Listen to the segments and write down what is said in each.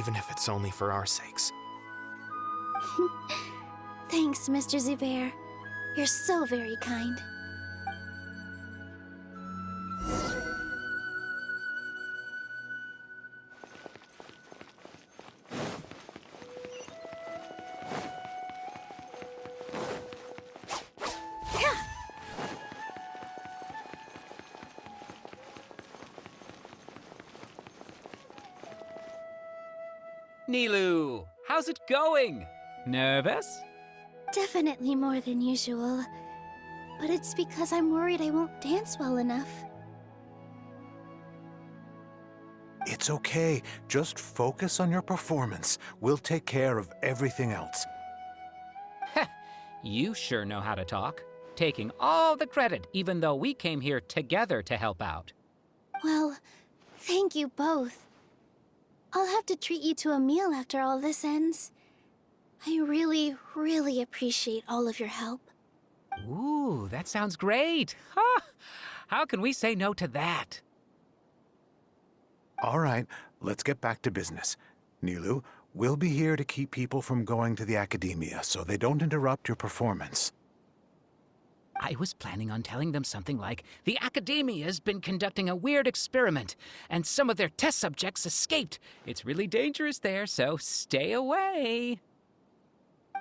even if it's only for our sakes. Thanks, Mr. Zubair. You're so very kind. Nilu, how's it going? Nervous? Definitely more than usual. But it's because I'm worried I won't dance well enough. It's okay. Just focus on your performance. We'll take care of everything else. You sure know how to talk. Taking all the credit, even though we came here together to help out. Well, thank you both. I'll have to treat you to a meal after all this ends. I really, really appreciate all of your help. Ooh, that sounds great. Huh? How can we say no to that? All right, let's get back to business. Nilu, we'll be here to keep people from going to the academia so they don't interrupt your performance. I was planning on telling them something like, the Academia's been conducting a weird experiment, and some of their test subjects escaped. It's really dangerous there, so stay away.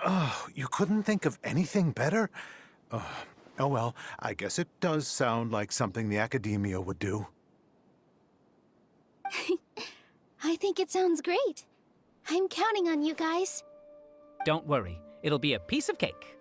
Oh, you couldn't think of anything better? Oh well, I guess it does sound like something the Academia would do. I think it sounds great. I'm counting on you guys. Don't worry, it'll be a piece of cake.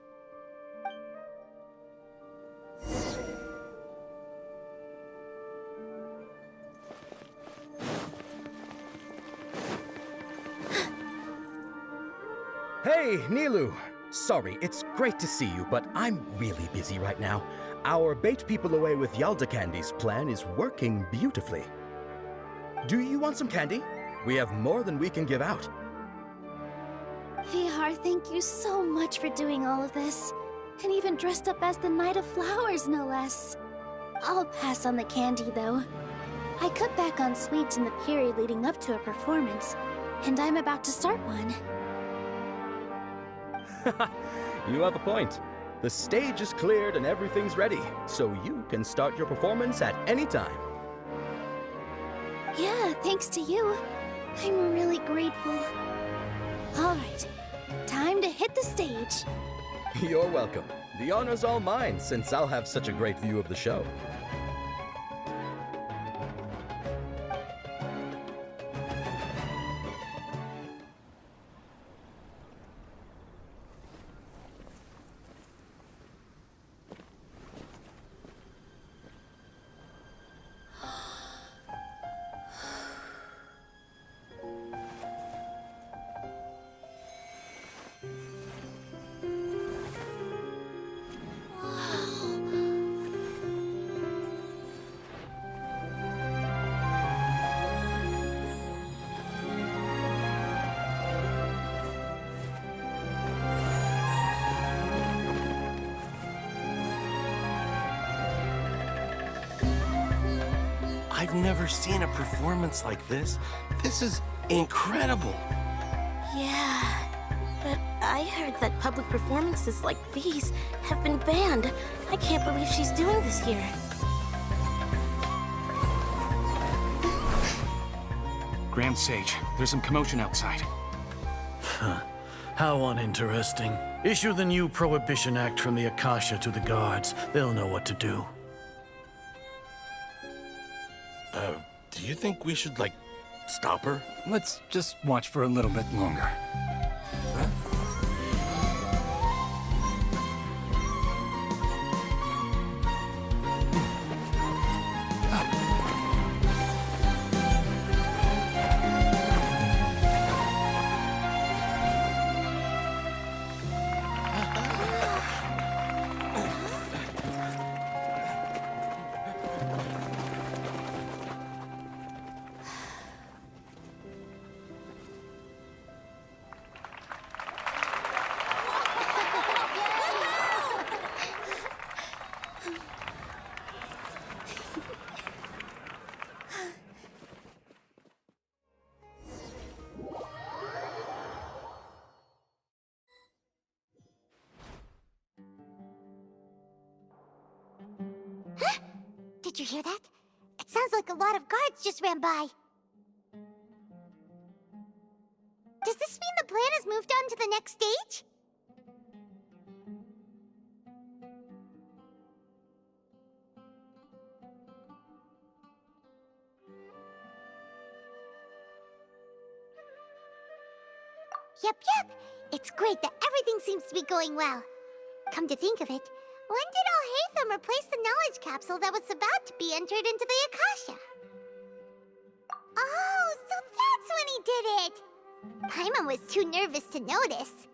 Hey, Nilu! Sorry, it's great to see you, but I'm really busy right now. Our Bait People Away with Yalda Candies plan is working beautifully. Do you want some candy? We have more than we can give out. Vihar, thank you so much for doing all of this. And even dressed up as the Knight of Flowers, no less. I'll pass on the candy, though. I cut back on sweets in the period leading up to a performance, and I'm about to start one. You have a point. The stage is cleared and everything's ready, so you can start your performance at any time. Yeah, thanks to you. I'm really grateful. All right, time to hit the stage. You're welcome. The honor's all mine, since I'll have such a great view of the show. I've never seen a performance like this. This is incredible. Yeah, but I heard that public performances like these have been banned. I can't believe she's doing this here. Grand Sage, there's some commotion outside. How uninteresting. Issue the new Prohibition Act from the Akasha to the guards. They'll know what to do. Do you think we should, like, stop her? Let's just watch for a little bit longer. Did you hear that? It sounds like a lot of guards just ran by. Does this mean the plan has moved on to the next stage? Yep. It's great that everything seems to be going well. Come to think of it, when did Al-Haytham replace the knowledge capsule that was about to be entered into the Akasha? Oh, so that's when he did it! Paimon was too nervous to notice.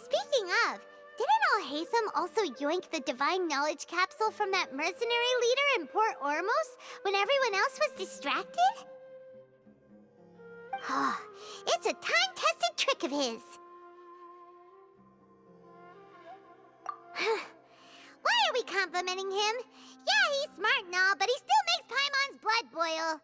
Speaking of, didn't Al-Haytham also yoink the divine knowledge capsule from that mercenary leader in Port Ormos when everyone else was distracted? Oh, it's a time-tested trick of his. Why are we complimenting him? Yeah, he's smart and all, but he still makes Paimon's blood boil.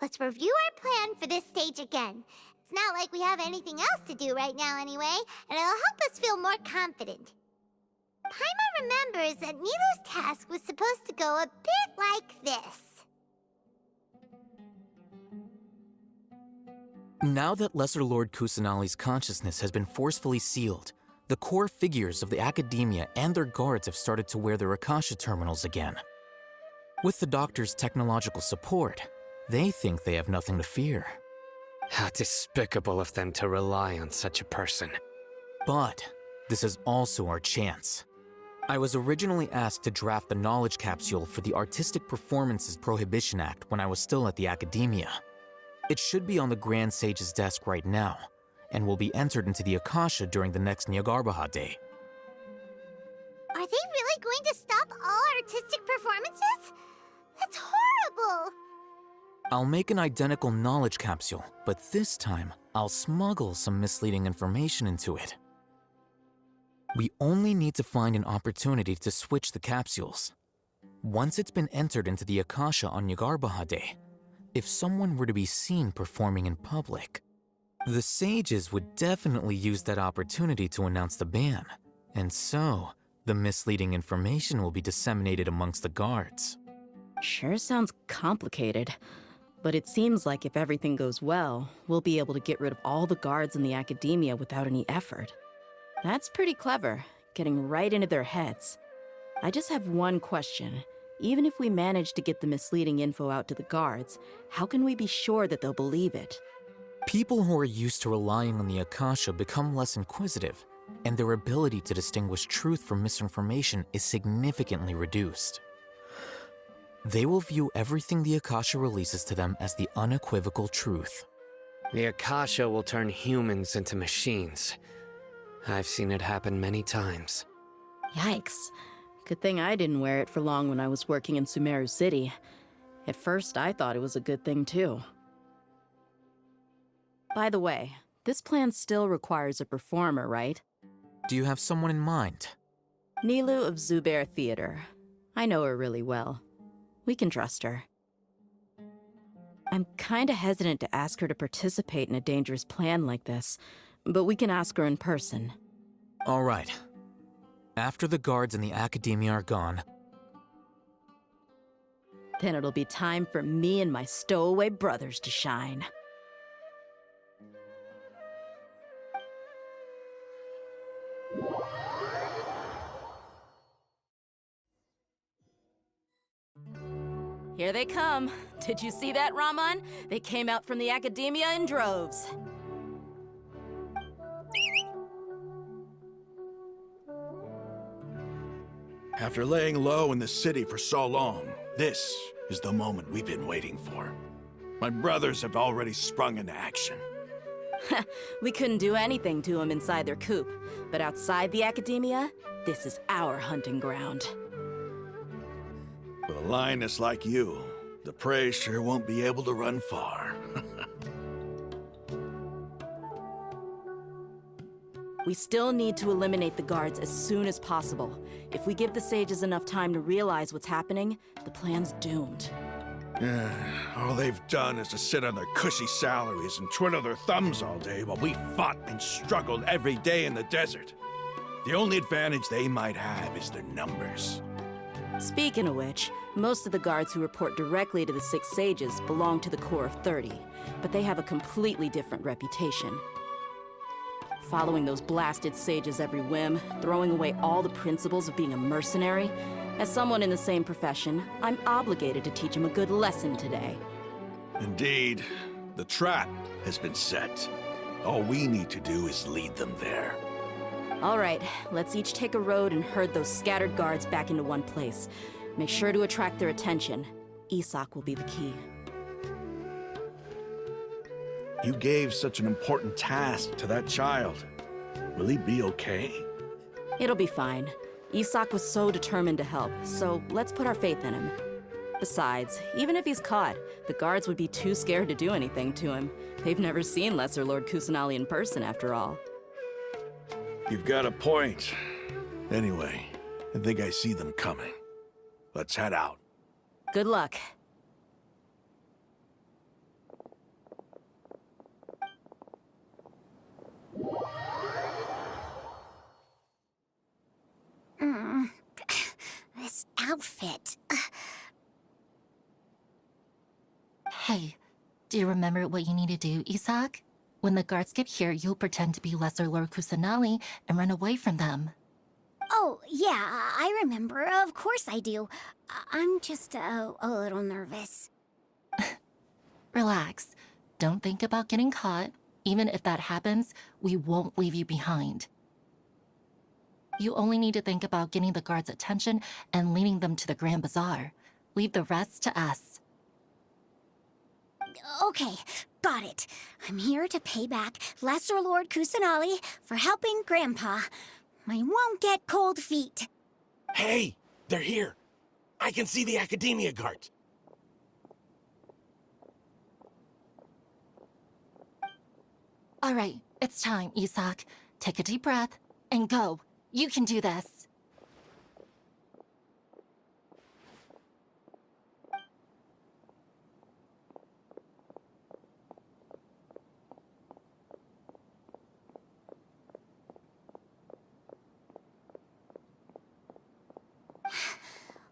Let's review our plan for this stage again. It's not like we have anything else to do right now anyway, and it'll help us feel more confident. Paimon remembers that Nilu's task was supposed to go a bit like this. Now that Lesser Lord Kusanali's consciousness has been forcefully sealed, the core figures of the Academia and their guards have started to wear their Akasha terminals again. With the Doctor's technological support, they think they have nothing to fear. How despicable of them to rely on such a person. But this is also our chance. I was originally asked to draft the knowledge capsule for the Artistic Performances Prohibition Act when I was still at the Academia. It should be on the Grand Sage's desk right now, and will be entered into the Akasha during the next Nyargarbaha Day. Are they really going to stop all artistic performances? That's horrible! I'll make an identical knowledge capsule, but this time, I'll smuggle some misleading information into it. We only need to find an opportunity to switch the capsules. Once it's been entered into the Akasha on Nyargarbaha Day, if someone were to be seen performing in public, the sages would definitely use that opportunity to announce the ban, and so the misleading information will be disseminated amongst the guards. Sure sounds complicated, but it seems like if everything goes well, we'll be able to get rid of all the guards in the Academia without any effort. That's pretty clever, getting right into their heads. I just have one question. Even if we manage to get the misleading info out to the guards, how can we be sure that they'll believe it? People who are used to relying on the Akasha become less inquisitive, and their ability to distinguish truth from misinformation is significantly reduced. They will view everything the Akasha releases to them as the unequivocal truth. The Akasha will turn humans into machines. I've seen it happen many times. Yikes. Good thing I didn't wear it for long when I was working in Sumeru City. At first, I thought it was a good thing too. By the way, this plan still requires a performer, right? Do you have someone in mind? Nilu of Zubair Theater. I know her really well. We can trust her. I'm kinda hesitant to ask her to participate in a dangerous plan like this, but we can ask her in person. All right. After the guards and the Academia are gone, then it'll be time for me and my stowaway brothers to shine. Here they come. Did you see that, Raman? They came out from the Academia in droves. After laying low in the city for so long, this is the moment we've been waiting for. My brothers have already sprung into action. We couldn't do anything to them inside their coop, but outside the Academia, this is our hunting ground. With a lioness like you, the prey sure won't be able to run far. We still need to eliminate the guards as soon as possible. If we give the sages enough time to realize what's happening, the plan's doomed. All they've done is to sit on their cushy salaries and twiddle their thumbs all day while we fought and struggled every day in the desert. The only advantage they might have is their numbers. Speaking of which, most of the guards who report directly to the Six Sages belong to the Corps of 30, but they have a completely different reputation. Following those blasted sages every whim, throwing away all the principles of being a mercenary. As someone in the same profession, I'm obligated to teach them a good lesson today. Indeed, the trap has been set. All we need to do is lead them there. All right, let's each take a road and herd those scattered guards back into one place. Make sure to attract their attention. Isak will be the key. You gave such an important task to that child. Will he be okay? It'll be fine. Isak was so determined to help, so let's put our faith in him. Besides, even if he's caught, the guards would be too scared to do anything to him. They've never seen Lesser Lord Kusanali in person, after all. You've got a point. Anyway, I think I see them coming. Let's head out. Good luck. This outfit. Hey, do you remember what you need to do, Isak? When the guards get here, you'll pretend to be Lesser Lord Kusanali and run away from them. Oh, yeah, I remember. Of course I do. I'm just a little nervous. Relax. Don't think about getting caught. Even if that happens, we won't leave you behind. You only need to think about getting the guards' attention and leading them to the Grand Bazaar. Leave the rest to us. Okay, got it. I'm here to pay back Lesser Lord Kusanali for helping Grandpa. I won't get cold feet. Hey, they're here. I can see the Academia guards. All right, it's time, Isak. Take a deep breath and go. You can do this.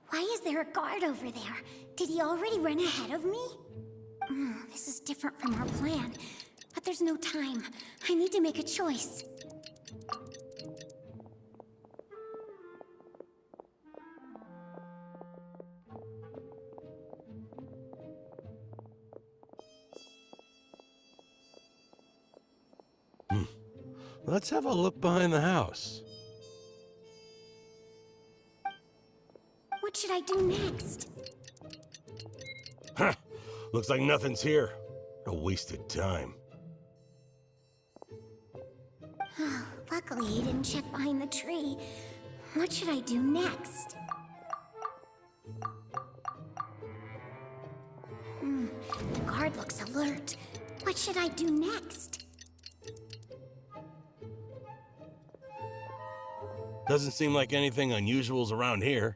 Why is there a guard over there? Did he already run ahead of me? This is different from our plan. But there's no time. I need to make a choice. Let's have a look behind the house. What should I do next? Huh. Looks like nothing's here. A wasted time. Luckily, he didn't check behind the tree. What should I do next? The guard looks alert. What should I do next? Doesn't seem like anything unusual's around here.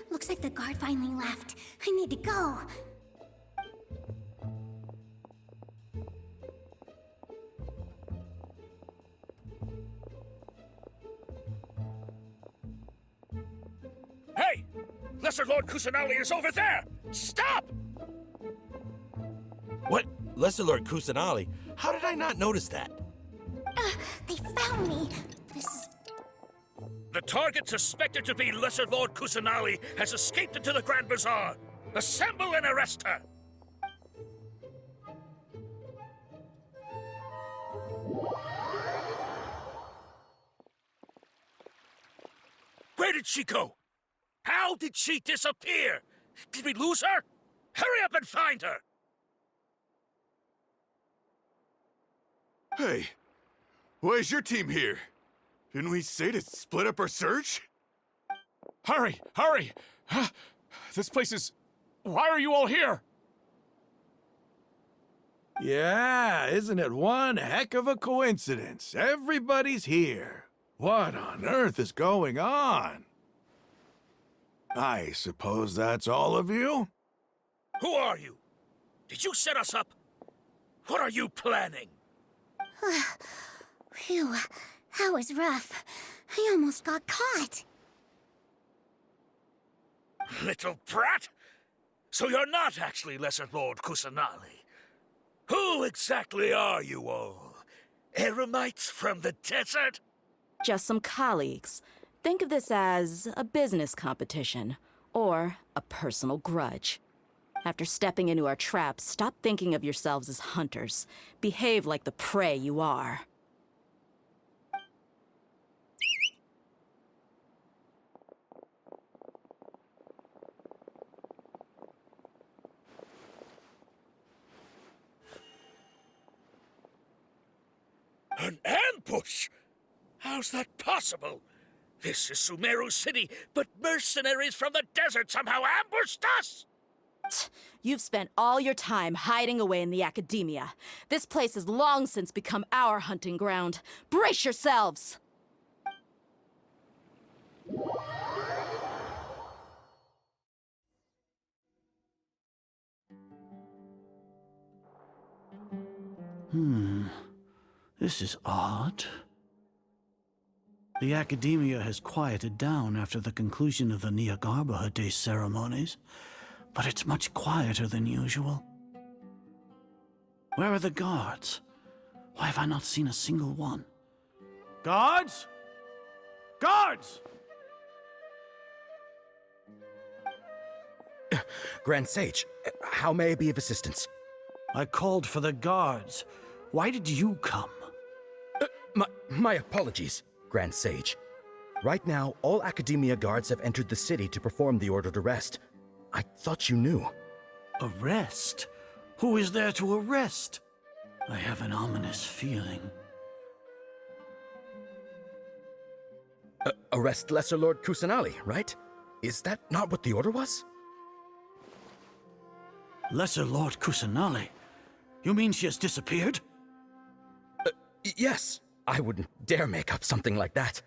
Looks like the guard finally left. I need to go. Hey! Lesser Lord Kusanali is over there! Stop! What? Lesser Lord Kusanali? How did I not notice that? They found me. This is... The target suspected to be Lesser Lord Kusanali has escaped into the Grand Bazaar. Assemble and arrest her! Where did she go? How did she disappear? Did we lose her? Hurry up and find her! Hey, why is your team here? Didn't we say to split up our search? Hurry! Hurry! This place is... Why are you all here? Yeah, isn't it one heck of a coincidence? Everybody's here. What on earth is going on? I suppose that's all of you? Who are you? Did you set us up? What are you planning? Phew, that was rough. I almost got caught. Little brat! So you're not actually Lesser Lord Kusanali. Who exactly are you all? Eremites from the desert? Just some colleagues. Think of this as a business competition, or a personal grudge. After stepping into our traps, stop thinking of yourselves as hunters. Behave like the prey you are. An ambush? How's that possible? This is Sumeru City, but mercenaries from the desert somehow ambushed us! You've spent all your time hiding away in the academia. This place has long since become our hunting ground. Brace yourselves! This is odd. The academia has quieted down after the conclusion of the Niagarbha Day ceremonies, but it's much quieter than usual. Where are the guards? Why have I not seen a single one? Guards? Guards! Grand Sage, how may I be of assistance? I called for the guards. Why did you come? My apologies, Grand Sage. Right now, all Academia guards have entered the city to perform the ordered arrest. I thought you knew. Arrest? Who is there to arrest? I have an ominous feeling. Arrest Lesser Lord Kusanali, right? Is that not what the order was? Lesser Lord Kusanali? You mean she has disappeared? Yes. I wouldn't dare make up something like that.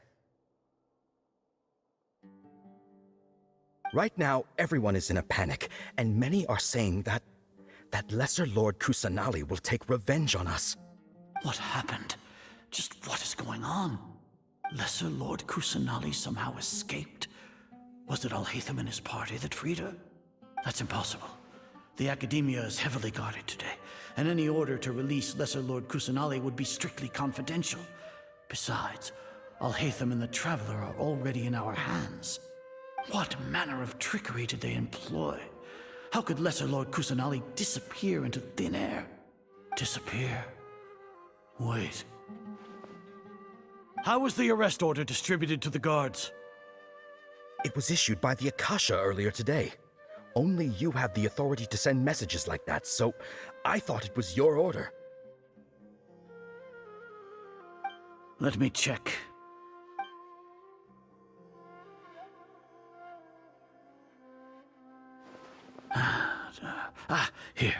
Right now, everyone is in a panic, and many are saying that Lesser Lord Kusanali will take revenge on us. What happened? Just what is going on? Lesser Lord Kusanali somehow escaped? Was it Alhaitham and his party that freed her? That's impossible. The Academia is heavily guarded today, and any order to release Lesser Lord Kusanali would be strictly confidential. Besides, Alhaitham and the Traveler are already in our hands. What manner of trickery did they employ? How could Lesser Lord Kusanali disappear into thin air? Disappear? Wait. How was the arrest order distributed to the guards? It was issued by the Akasha earlier today. Only you have the authority to send messages like that, so I thought it was your order. Let me check. Here.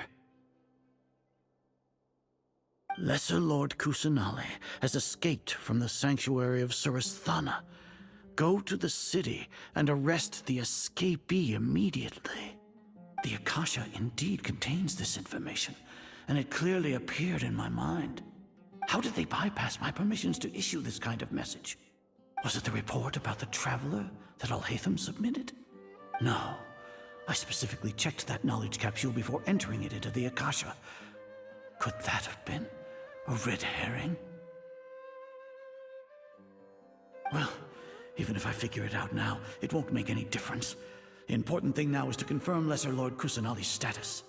Lesser Lord Kusanali has escaped from the sanctuary of Surasthana. Go to the city and arrest the escapee immediately. The Akasha indeed contains this information, and it clearly appeared in my mind. How did they bypass my permissions to issue this kind of message? Was it the report about the Traveler that Alhaitham submitted? No. I specifically checked that knowledge capsule before entering it into the Akasha. Could that have been a red herring? Well, even if I figure it out now, it won't make any difference. The important thing now is to confirm Lesser Lord Kusanali's status.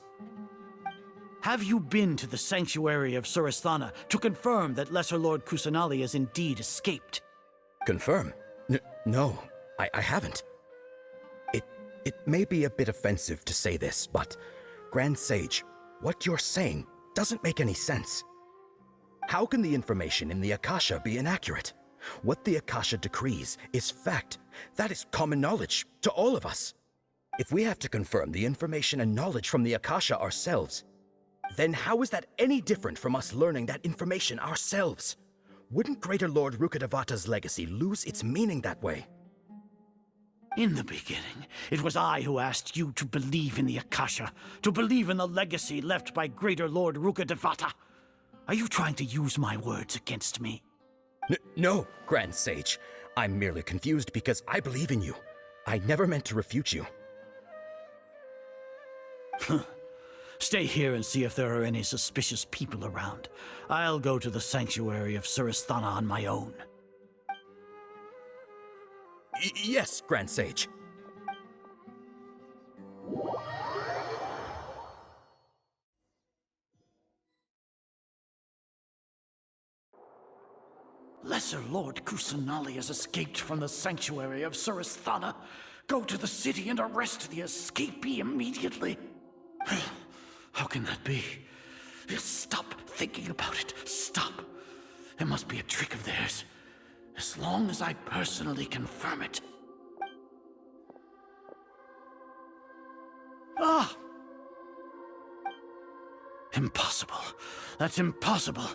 Have you been to the sanctuary of Surasthana to confirm that Lesser Lord Kusanali has indeed escaped? Confirm? No, I haven't. It may be a bit offensive to say this, but Grand Sage, what you're saying doesn't make any sense. How can the information in the Akasha be inaccurate? What the Akasha decrees is fact. That is common knowledge to all of us. If we have to confirm the information and knowledge from the Akasha ourselves, then how is that any different from us learning that information ourselves? Wouldn't Greater Lord Rukkhadevata's legacy lose its meaning that way? In the beginning, it was I who asked you to believe in the Akasha, to believe in the legacy left by Greater Lord Rukkhadevata. Are you trying to use my words against me? No, Grand Sage. I'm merely confused because I believe in you. I never meant to refute you. Stay here and see if there are any suspicious people around. I'll go to the sanctuary of Surasthana on my own. Yes, Grand Sage. Lesser Lord Kusanali has escaped from the sanctuary of Surasthana. Go to the city and arrest the escapee immediately. How can that be? Stop thinking about it. Stop. It must be a trick of theirs. As long as I personally confirm it. Ah! Impossible. That's impossible.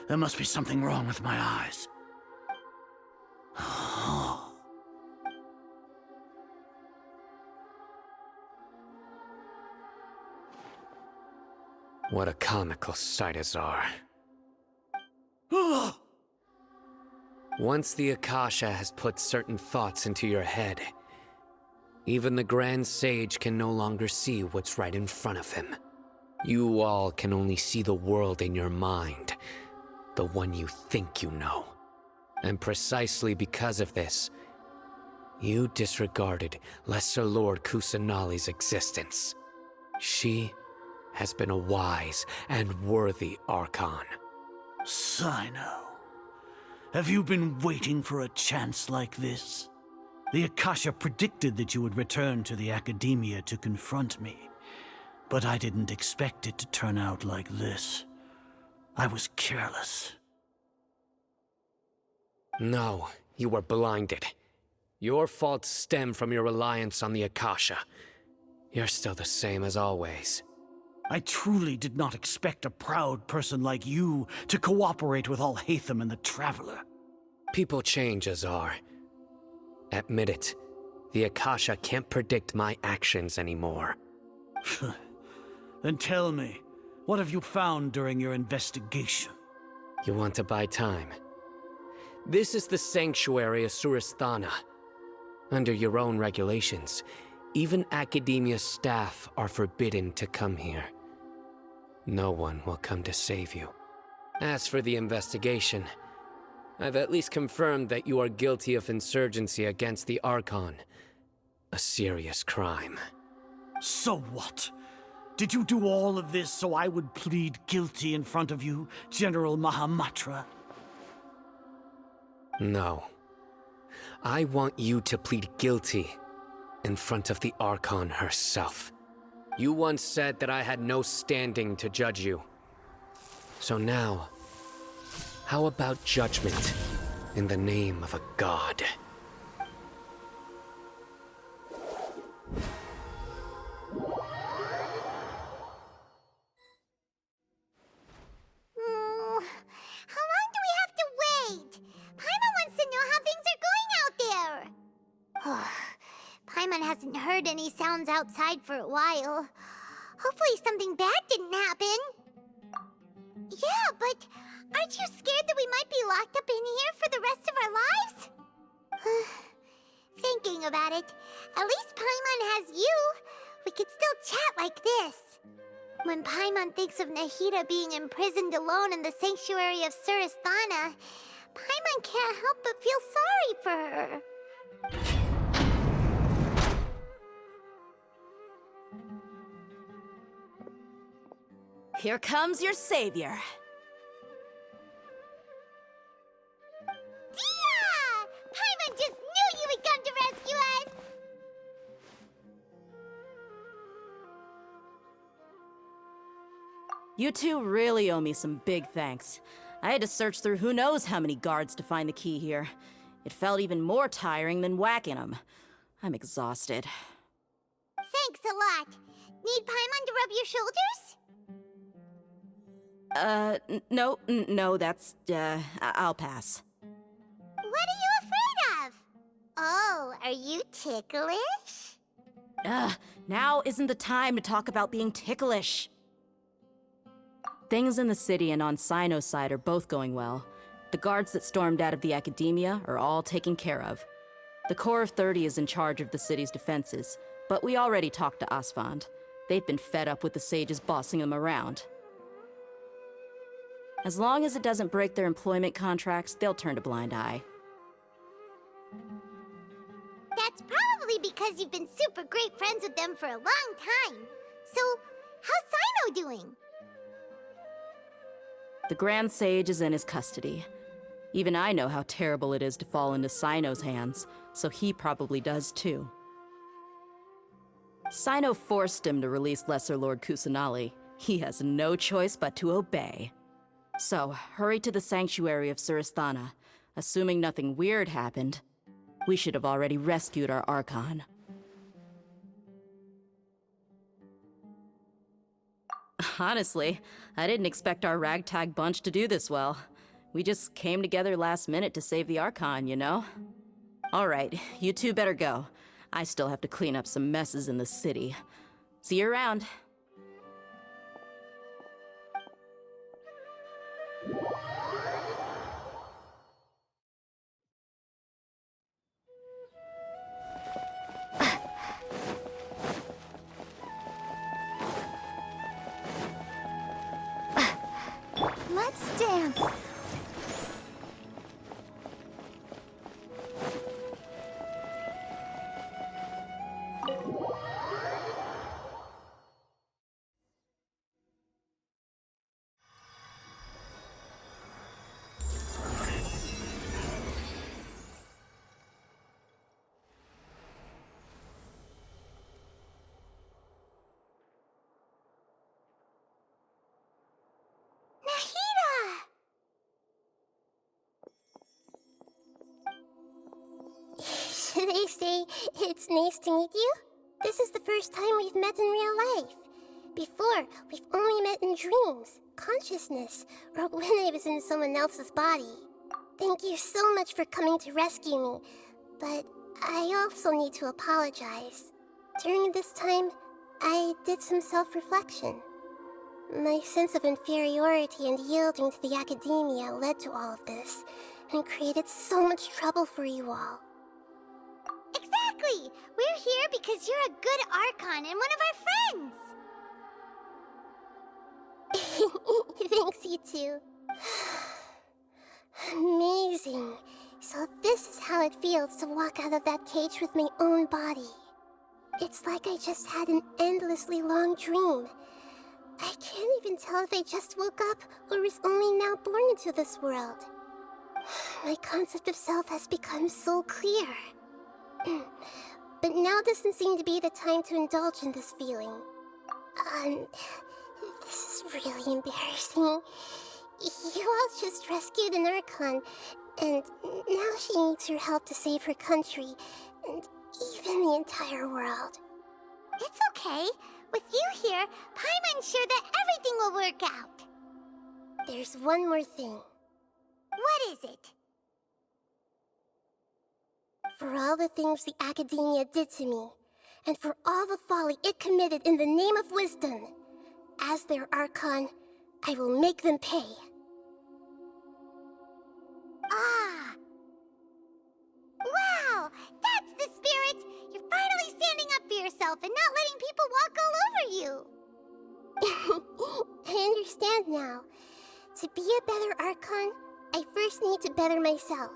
There must be something wrong with my eyes. What a comical sight, Azar. Once the Akasha has put certain thoughts into your head, even the Grand Sage can no longer see what's right in front of him. You all can only see the world in your mind, the one you think you know. And precisely because of this, you disregarded Lesser Lord Kusanali's existence. She has been a wise and worthy Archon. Sino, have you been waiting for a chance like this? The Akasha predicted that you would return to the Academia to confront me, but I didn't expect it to turn out like this. I was careless. No, you were blinded. Your faults stem from your reliance on the Akasha. You're still the same as always. I truly did not expect a proud person like you to cooperate with Alhaitham and the Traveler. People change, Azar. Admit it. The Akasha can't predict my actions anymore. Then tell me, what have you found during your investigation? You want to buy time? This is the sanctuary of Surasthana. Under your own regulations, even Academia staff are forbidden to come here. No one will come to save you. As for the investigation, I've at least confirmed that you are guilty of insurgency against the Archon. A serious crime. So what? Did you do all of this so I would plead guilty in front of you, General Mahamatra? No. I want you to plead guilty in front of the Archon herself. You once said that I had no standing to judge you. So now, how about judgment in the name of a god? How long do we have to wait? Paimon wants to know how things are going out there. Paimon hasn't heard any sounds outside for a while. Hopefully something bad didn't happen. Yeah, but aren't you scared that we might be locked up in here for the rest of our lives? Thinking about it, at least Paimon has you. We could still chat like this. When Paimon thinks of Nahida being imprisoned alone in the sanctuary of Surasthana, Paimon can't help but feel sorry for her. Here comes your savior. Dia! Paimon just knew you would come to rescue us! You two really owe me some big thanks. I had to search through who knows how many guards to find the key here. It felt even more tiring than whacking them. I'm exhausted. Thanks a lot. Need Paimon to rub your shoulders? No, that's, I'll pass. What are you afraid of? Oh, are you ticklish? Now isn't the time to talk about being ticklish. Things in the city and on Sino's side are both going well. The guards that stormed out of the Academia are all taken care of. The Corps of 30 is in charge of the city's defenses, but we already talked to Asfand. They've been fed up with the sages bossing them around. As long as it doesn't break their employment contracts, they'll turn a blind eye. That's probably because you've been super great friends with them for a long time. So, how's Sino doing? The Grand Sage is in his custody. Even I know how terrible it is to fall into Sino's hands, so he probably does too. Sino forced him to release Lesser Lord Kusanali. He has no choice but to obey. So, hurry to the sanctuary of Surasthana. Assuming nothing weird happened, we should have already rescued our Archon. Honestly, I didn't expect our ragtag bunch to do this well. We just came together last minute to save the Archon, you know? Alright, you two better go. I still have to clean up some messes in the city. See you around. Let's dance. Should I say it's nice to meet you? This is the first time we've met in real life. Before, we've only met in dreams, consciousness, or when I was in someone else's body. Thank you so much for coming to rescue me, but I also need to apologize. During this time, I did some self-reflection. My sense of inferiority and yielding to the academia led to all of this, and created so much trouble for you all. Exactly! We're here because you're a good Archon and one of our friends! Thanks, you two. Amazing. So this is how it feels to walk out of that cage with my own body. It's like I just had an endlessly long dream. I can't even tell if I just woke up or was only now born into this world. My concept of self has become so clear. But now doesn't seem to be the time to indulge in this feeling. This is really embarrassing. You all just rescued an Archon, and now she needs your help to save her country, and even the entire world. It's okay. With you here, Paimon's sure that everything will work out. There's one more thing. What is it? For all the things the Academia did to me, and for all the folly it committed in the name of wisdom, as their Archon, I will make them pay. Ah! Wow! That's the spirit! You're finally standing up for yourself and not letting people walk all over you! I understand now. To be a better Archon, I first need to better myself.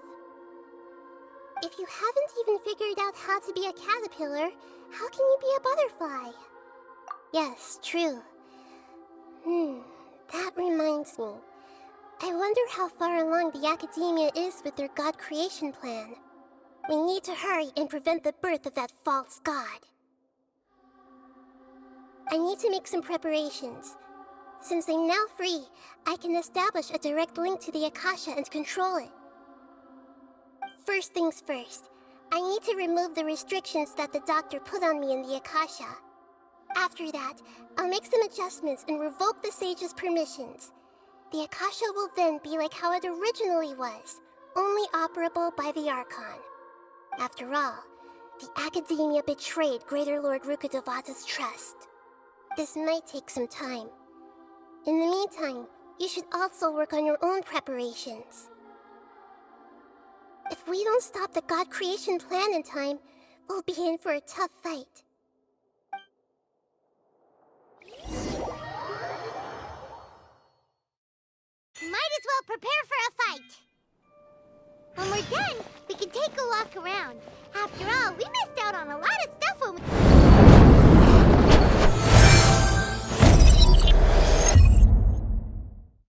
If you haven't even figured out how to be a caterpillar, how can you be a butterfly? Yes, true. That reminds me. I wonder how far along the Academia is with their god creation plan. We need to hurry and prevent the birth of that false god. I need to make some preparations. Since I'm now free, I can establish a direct link to the Akasha and control it. First things first, I need to remove the restrictions that the doctor put on me in the Akasha. After that, I'll make some adjustments and revoke the sage's permissions. The Akasha will then be like how it originally was, only operable by the Archon. After all, the Academia betrayed Greater Lord Rukkhadevata's trust. This might take some time. In the meantime, you should also work on your own preparations. If we don't stop the god creation plan in time, we'll be in for a tough fight. Might as well prepare for a fight. When we're done, we can take a walk around. After all, we missed out on a lot of stuff when we...